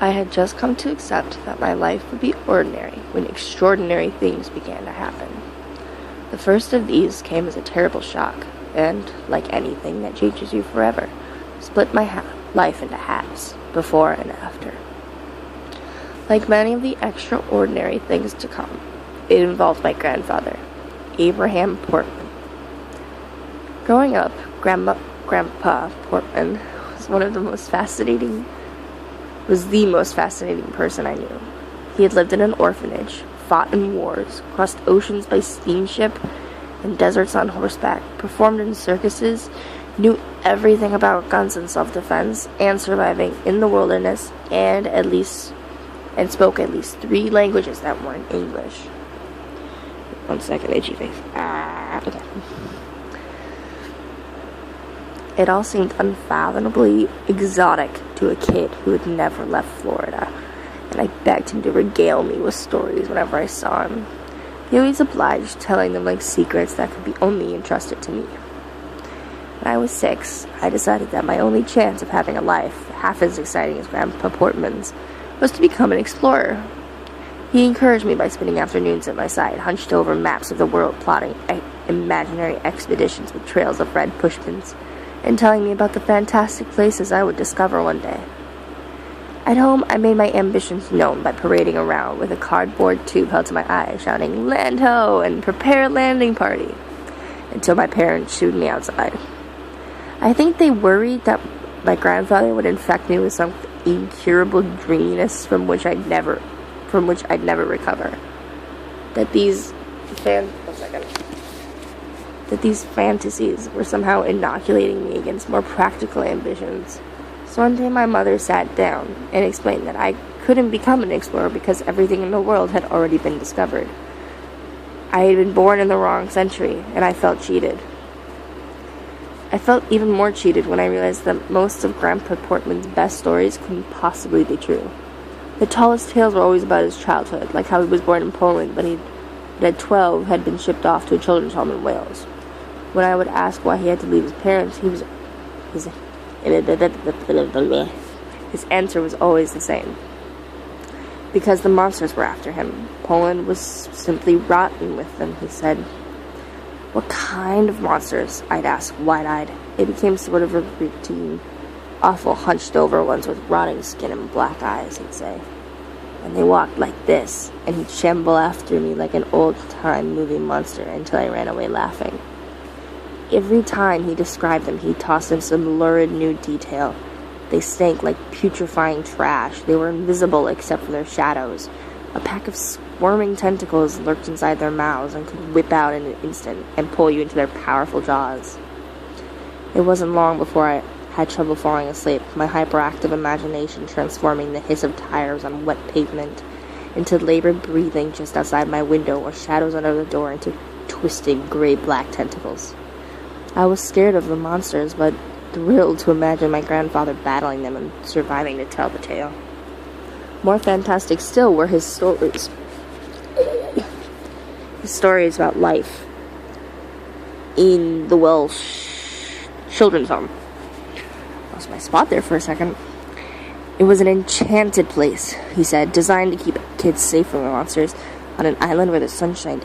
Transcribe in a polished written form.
I had just come to accept that my life would be ordinary when extraordinary things began to happen. The first of these came as a terrible shock, and, like anything that changes you forever, split my life into halves, before and after. Like many of the extraordinary things to come, it involved my grandfather, Abraham Portman. Growing up, Grandpa Portman was the most fascinating person I knew. He had lived in an orphanage, fought in wars, crossed oceans by steamship and deserts on horseback, performed in circuses, knew everything about guns and self-defense, and surviving in the wilderness, and spoke at least 3 languages that weren't English. 1 second, itchy face. Okay. It all seemed unfathomably exotic to a kid who had never left Florida, and I begged him to regale me with stories whenever I saw him. He always obliged, telling them like secrets that could be only entrusted to me. When I was 6, I decided that my only chance of having a life half as exciting as Grandpa Portman's was to become an explorer. He encouraged me by spending afternoons at my side, hunched over maps of the world, plotting imaginary expeditions with trails of red pushpins, and telling me about the fantastic places I would discover one day. At home, I made my ambitions known by parading around with a cardboard tube held to my eye, shouting, "Land ho!" and "Prepare landing party," until my parents shooed me outside. I think they worried that my grandfather would infect me with some incurable dreaminess from which I'd never recover. That these fantasies were somehow inoculating me against more practical ambitions. So one day my mother sat down and explained that I couldn't become an explorer because everything in the world had already been discovered. I had been born in the wrong century, and I felt cheated. I felt even more cheated when I realized that most of Grandpa Portman's best stories couldn't possibly be true. The tallest tales were always about his childhood, like how he was born in Poland, but at 12 had been shipped off to a children's home in Wales. When I would ask why he had to leave his parents, his answer was always the same. Because the monsters were after him. Poland was simply rotten with them, he said. What kind of monsters? I'd ask, wide-eyed. It became sort of a routine. Awful hunched-over ones with rotting skin and black eyes, he'd say. And they walked like this, and he'd shamble after me like an old-time movie monster until I ran away laughing. Every time he described them, he tossed in some lurid new detail. They stank like putrefying trash. They were invisible except for their shadows. A pack of squirming tentacles lurked inside their mouths and could whip out in an instant and pull you into their powerful jaws. It wasn't long before I had trouble falling asleep, my hyperactive imagination transforming the hiss of tires on wet pavement into labored breathing just outside my window or shadows under the door into twisted gray-black tentacles. I was scared of the monsters, but thrilled to imagine my grandfather battling them and surviving to tell the tale. More fantastic still were his stories. His stories about life in the Welsh children's home. Lost my spot there for a second. It was an enchanted place, he said, designed to keep kids safe from the monsters, on an island where the sun shined